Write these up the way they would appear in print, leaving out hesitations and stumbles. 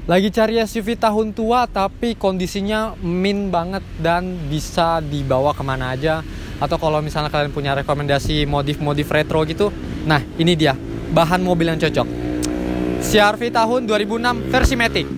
Lagi cari SUV tahun tua tapi kondisinya min banget dan bisa dibawa kemana aja. Atau kalau misalnya kalian punya rekomendasi modif-modif retro gitu, nah ini dia bahan mobil yang cocok. CR-V tahun 2006 versi Matic.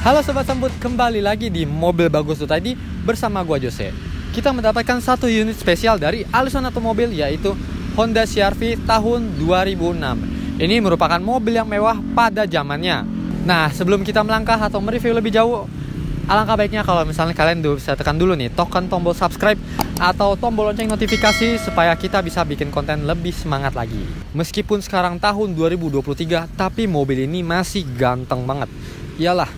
Halo Sobat Sambut, kembali lagi di Mobil Bagus Tuh Tadi bersama gua Jose. Kita mendapatkan satu unit spesial dari Allison Automobil, yaitu Honda CR-V tahun 2006. Ini merupakan mobil yang mewah pada zamannya. Nah, sebelum kita melangkah atau mereview lebih jauh, alangkah baiknya kalau misalnya kalian bisa tekan dulu nih token tombol subscribe atau tombol lonceng notifikasi supaya kita bisa bikin konten lebih semangat lagi. Meskipun sekarang tahun 2023, tapi mobil ini masih ganteng banget. Iyalah,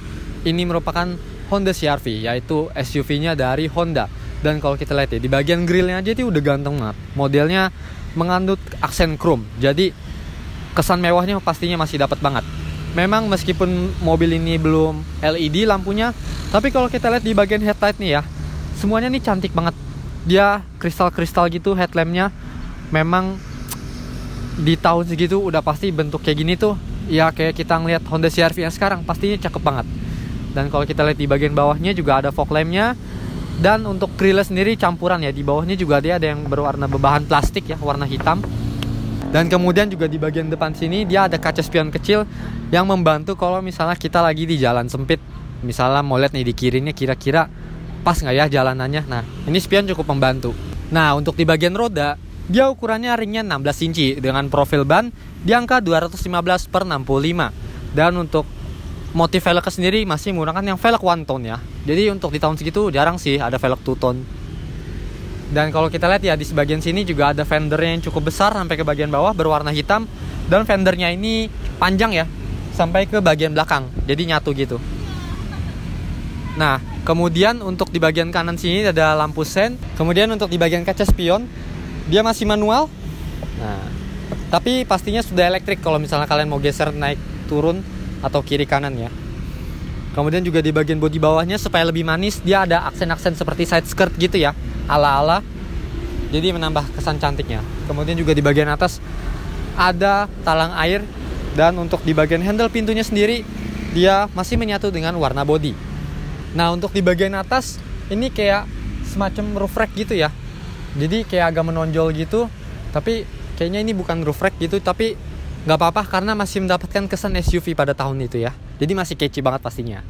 ini merupakan Honda CR-V, yaitu SUV-nya dari Honda. Dan kalau kita lihat ya, di bagian grillnya aja itu udah ganteng banget. Modelnya mengandung aksen chrome, jadi kesan mewahnya pastinya masih dapat banget. Memang meskipun mobil ini belum LED lampunya, tapi kalau kita lihat di bagian headlight nih ya, semuanya nih cantik banget. Dia kristal-kristal gitu headlampnya. Memang di tahun segitu udah pasti bentuk kayak gini tuh, ya kayak kita ngeliat Honda CR-V yang sekarang pastinya cakep banget. Dan kalau kita lihat di bagian bawahnya juga ada fog lampnya. Dan untuk grillnya sendiri campuran ya. Di bawahnya juga dia ada yang berwarna berbahan plastik ya, warna hitam. Dan kemudian juga di bagian depan sini dia ada kaca spion kecil yang membantu kalau misalnya kita lagi di jalan sempit. Misalnya mau lihat nih di kirinya kira-kira pas nggak ya jalanannya. Nah, ini spion cukup membantu. Nah, untuk di bagian roda, dia ukurannya ringnya 16 inci dengan profil ban di angka 215/65. Dan untuk motif velgnya sendiri masih menggunakan yang velg one tone ya. Jadi untuk di tahun segitu jarang sih ada velg two tone. Dan kalau kita lihat ya di sebagian sini juga ada fendernya yang cukup besar sampai ke bagian bawah berwarna hitam. Dan fendernya ini panjang ya sampai ke bagian belakang, jadi nyatu gitu. Nah, kemudian untuk di bagian kanan sini ada lampu sen. Kemudian untuk di bagian kaca spion dia masih manual. Nah, tapi pastinya sudah elektrik kalau misalnya kalian mau geser naik turun atau kiri kanan ya. Kemudian juga di bagian bodi bawahnya supaya lebih manis, dia ada aksen-aksen seperti side skirt gitu ya, ala-ala. Jadi menambah kesan cantiknya. Kemudian juga di bagian atas ada talang air. Dan untuk di bagian handle pintunya sendiri dia masih menyatu dengan warna bodi. Nah, untuk di bagian atas ini kayak semacam roof rack gitu ya. Jadi kayak agak menonjol gitu. Tapi kayaknya ini bukan roof rack gitu, tapi nggak apa-apa karena masih mendapatkan kesan SUV pada tahun itu ya. Jadi masih catchy banget pastinya.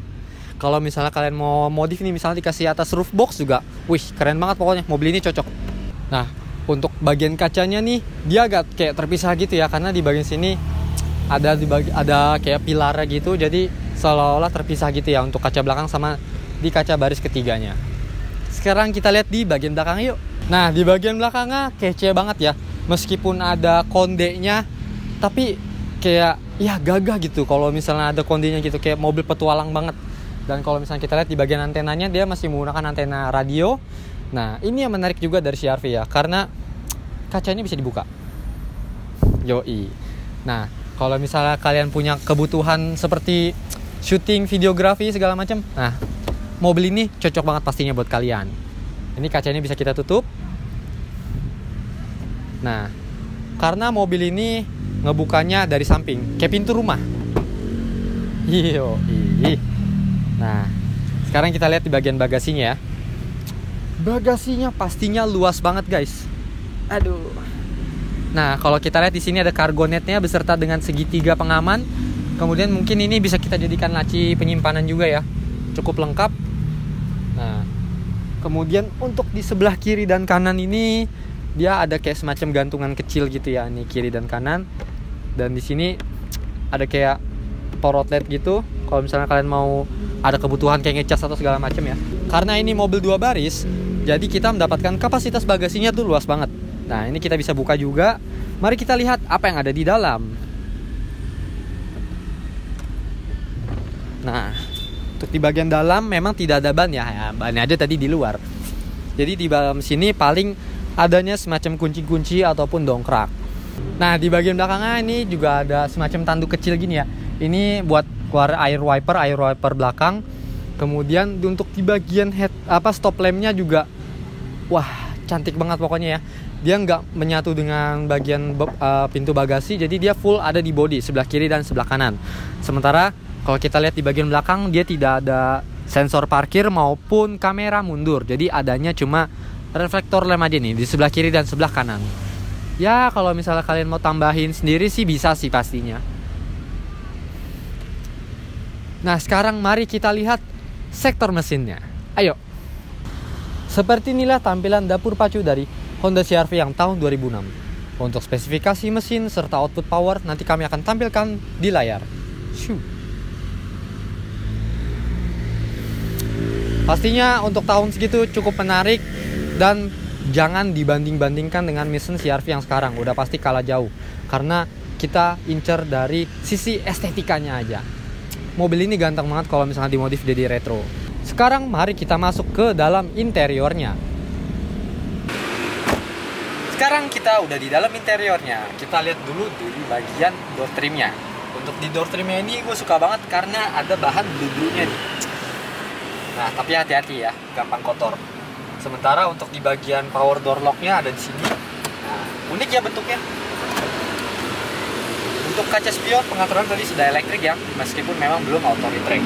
Kalau misalnya kalian mau modif nih, misalnya dikasih atas roof box juga, wih keren banget pokoknya, mobil ini cocok. Nah, untuk bagian kacanya nih dia agak kayak terpisah gitu ya, karena di bagian sini ada kayak pilar gitu, jadi seolah-olah terpisah gitu ya untuk kaca belakang sama di kaca baris ketiganya. Sekarang kita lihat di bagian belakang yuk. Nah, di bagian belakangnya kece banget ya. Meskipun ada kondenya, tapi kayak ya gagah gitu kalau misalnya ada kondisinya gitu, kayak mobil petualang banget. Dan kalau misalnya kita lihat di bagian antenanya dia masih menggunakan antena radio. Nah, ini yang menarik juga dari CR-V ya, karena kacanya bisa dibuka. Yoi. Nah, kalau misalnya kalian punya kebutuhan seperti syuting, videografi segala macam, nah mobil ini cocok banget pastinya buat kalian. Ini kacanya bisa kita tutup. Nah, karena mobil ini ngebukanya dari samping, kayak pintu rumah. Nah, sekarang kita lihat di bagian bagasinya ya. Bagasinya pastinya luas banget guys. Aduh. Nah, kalau kita lihat di sini ada cargo netnya beserta dengan segitiga pengaman. Kemudian mungkin ini bisa kita jadikan laci penyimpanan juga ya. Cukup lengkap. Nah, kemudian untuk di sebelah kiri dan kanan ini dia ada kayak semacam gantungan kecil gitu ya, nih kiri dan kanan. Dan di sini ada kayak power outlet gitu. Kalau misalnya kalian mau ada kebutuhan kayak ngecas atau segala macam ya. Karena ini mobil 2 baris, jadi kita mendapatkan kapasitas bagasinya tuh luas banget. Nah, ini kita bisa buka juga. Mari kita lihat apa yang ada di dalam. Nah, untuk di bagian dalam memang tidak ada ban ya, bannya aja tadi di luar. Jadi di dalam sini paling adanya semacam kunci-kunci ataupun dongkrak. Nah, di bagian belakangnya ini juga ada semacam tanduk kecil gini ya. Ini buat keluar air wiper belakang. Kemudian untuk di bagian stop lampnya juga, wah cantik banget pokoknya ya. Dia nggak menyatu dengan bagian pintu bagasi, jadi dia full ada di bodi sebelah kiri dan sebelah kanan. Sementara kalau kita lihat di bagian belakang, dia tidak ada sensor parkir maupun kamera mundur. Jadi adanya cuma reflektor lem aja nih di sebelah kiri dan sebelah kanan. Ya kalau misalnya kalian mau tambahin sendiri sih bisa sih pastinya. Nah sekarang mari kita lihat sektor mesinnya. Ayo. Seperti inilah tampilan dapur pacu dari Honda CR-V yang tahun 2006. Untuk spesifikasi mesin serta output power nanti kami akan tampilkan di layar. Shoo. Pastinya untuk tahun segitu cukup menarik dan jangan dibanding-bandingkan dengan mesin CR-V yang sekarang. Udah pasti kalah jauh. Karena kita incer dari sisi estetikanya aja. Mobil ini ganteng banget kalau misalnya dimodif jadi retro. Sekarang mari kita masuk ke dalam interiornya. Sekarang kita udah di dalam interiornya. Kita lihat dulu di bagian door trimnya. Untuk di door trimnya ini gue suka banget karena ada bahan blunya nih. Nah tapi hati-hati ya, gampang kotor. Sementara untuk di bagian power door locknya ada di sini. Nah, unik ya bentuknya. Untuk kaca spion pengaturan tadi sudah elektrik ya, meskipun memang belum auto retract.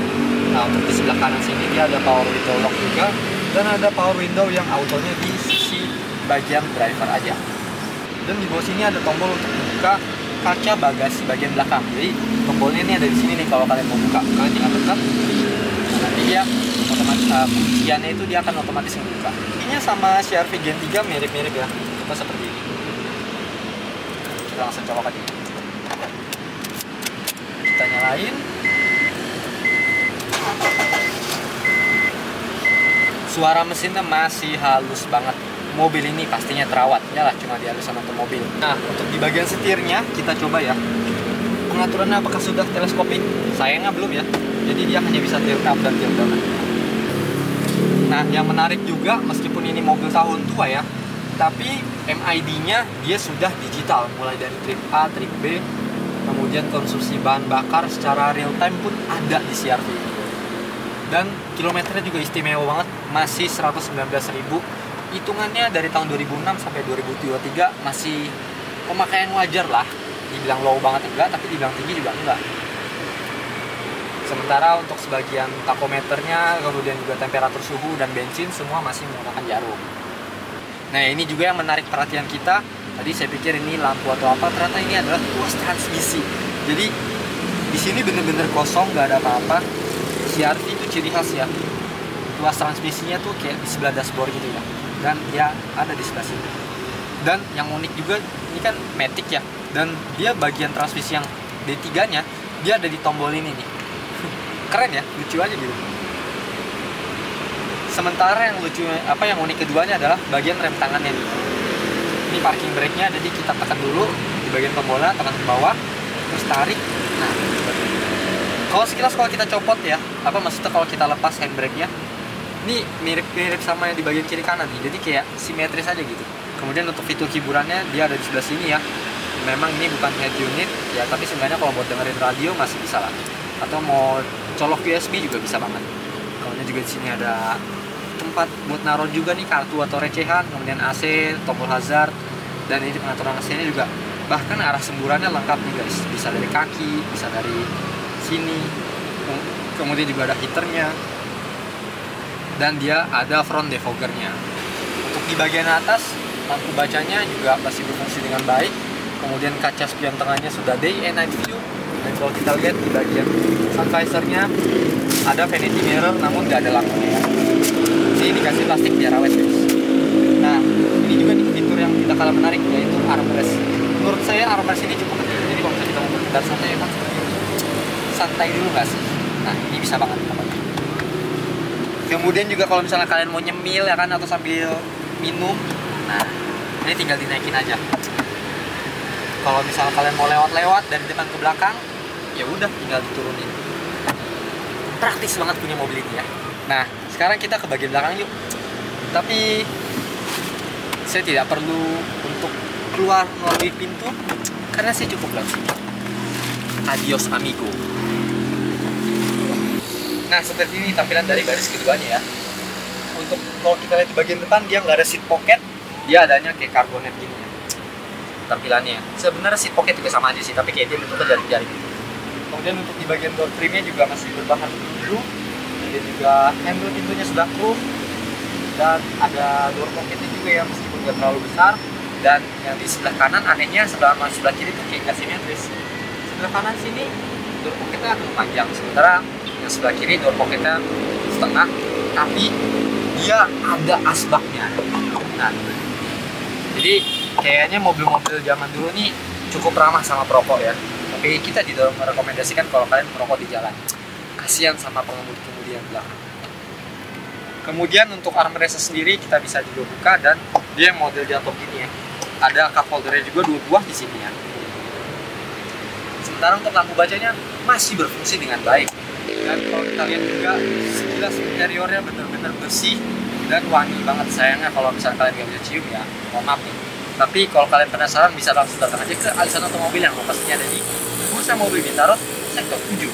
Nah untuk di sebelah kanan sini dia ada power window lock juga, dan ada power window yang autonya di sisi bagian driver aja. Dan di bawah sini ada tombol untuk membuka kaca bagasi bagian belakang. Jadi tombolnya ini ada di sini nih kalau kalian mau buka. Kalian tinggal tekan. Nanti dia otomatis kunciannya itu dia akan otomatis membuka. Ini sama CR-V Gen 3 mirip-mirip ya. Coba seperti ini. Kita langsung colok aja. Kita nyalain. Suara mesinnya masih halus banget. Mobil ini pastinya terawat. Yalah cuma dihalusan untuk mobil. Nah untuk di bagian setirnya kita coba ya. Pengaturannya apakah sudah teleskopik? Sayangnya belum ya. Jadi dia hanya bisa tilt up dan tilt down. Nah yang menarik juga meskipun ini mobil tahun tua ya, tapi MID-nya dia sudah digital. Mulai dari trip A, trip B, kemudian konsumsi bahan bakar secara real time pun ada di CR-V. Dan kilometernya juga istimewa banget, masih 119.000. Hitungannya dari tahun 2006 sampai 2023 masih pemakaian wajar lah. Dibilang low banget enggak, tapi dibilang tinggi juga enggak. Sementara untuk sebagian takometernya, kemudian juga temperatur suhu dan bensin semua masih menggunakan jarum. Nah ini juga yang menarik perhatian kita. Tadi saya pikir ini lampu atau apa, ternyata ini adalah tuas transmisi. Jadi di sini bener-bener kosong, nggak ada apa-apa. CR-V itu ciri khas ya. Tuas transmisinya tuh kayak di sebelah dashboard gitu ya. Dan dia ada di sebelah sini. Dan yang unik juga ini kan matic ya. Dan dia bagian transmisi yang D3-nya dia ada di tombol ini nih. Keren ya, lucu aja gitu. Sementara yang lucu yang unik keduanya adalah bagian rem tangannya nih. Ini parking brake-nya, jadi kita tekan dulu di bagian tombolnya, tekan ke bawah, terus tarik. Nah, kalau sekilas kalau kita copot ya, maksudnya kalau kita lepas handbrake-nya, ini mirip-mirip sama yang di bagian kiri kanan nih, jadi kayak simetris aja gitu. Kemudian untuk fitur hiburannya dia ada di sebelah sini ya. Memang ini bukan head unit ya, tapi sebenarnya kalau buat dengerin radio masih bisa lah. Atau mau colok USB juga bisa banget. Kemudian juga di sini ada tempat buat naruh juga nih kartu atau recehan, kemudian AC, tombol hazard, dan ini pengaturan AC-nya juga. Bahkan arah semburannya lengkap nih guys, bisa dari kaki, bisa dari sini, kemudian juga ada heaternya, dan dia ada front defoggernya. Untuk di bagian atas, lampu bacanya juga masih berfungsi dengan baik. Kemudian kaca spion tengahnya sudah day and night view. Dan kalau kita lihat di bagian sun visor-nya ada vanity mirror namun nggak ada lampunya. Ini dikasih plastik biar awet guys. Nah ini juga nih fitur yang tidak kalah menarik, yaitu armrest. Menurut saya armrest ini cukup penting. Jadi kalau kita mau berkendara santai kan santai dulu nggak sih? Nah ini bisa banget. Kemudian juga kalau misalnya kalian mau nyemil ya kan, atau sambil minum, nah ini tinggal dinaikin aja. Kalau misalnya kalian mau lewat-lewat dari depan ke belakang, ya udah tinggal diturunin. Praktis banget punya mobil ini ya. Nah, sekarang kita ke bagian belakang yuk. Tapi saya tidak perlu untuk keluar melalui pintu karena saya cukup lewat sini. Adios amigo. Nah, seperti ini tampilan dari baris keduanya ya. Untuk kalau kita lihat di bagian depan, dia nggak ada seat pocket, dia adanya kayak cargo net gini ya tampilannya. Sebenarnya seat pocket juga sama aja sih, tapi kayak dia bentuknya jaring-jaring. Kemudian untuk di bagian door trimnya juga masih berbahan biru. Kemudian juga handle pintunya sudah chrome, dan ada door pocketnya juga ya, meskipun nggak terlalu besar. Dan yang di sebelah kanan anehnya sebelah kiri tuh kayak nggak simetris. Sebelah kanan sini door pocketnya agak panjang, sementara yang sebelah kiri door pocketnya setengah, tapi dia ada asbaknya. Nah, jadi kayaknya mobil-mobil zaman dulu nih cukup ramah sama perokok ya. Tapi kita tidak merekomendasikan kalau kalian merokok di jalan. Kasihan sama pengemudi-pengemudi yang belakang. Kemudian untuk armrest sendiri kita bisa juga buka, dan dia model jatuh gini ya. Ada cup holdernya juga 2 buah di sini ya. Sementara untuk lampu bacanya masih berfungsi dengan baik. Dan kalau kita lihat juga sekilas interiornya benar-benar bersih dan wangi banget. Sayangnya kalau misalnya kalian nggak bisa cium ya, mohon maaf nih. Tapi kalau kalian penasaran bisa langsung datang aja ke Alisan Otomobil yang lokasinya ada di Bursa Mobil Bintaro, Sektor 7.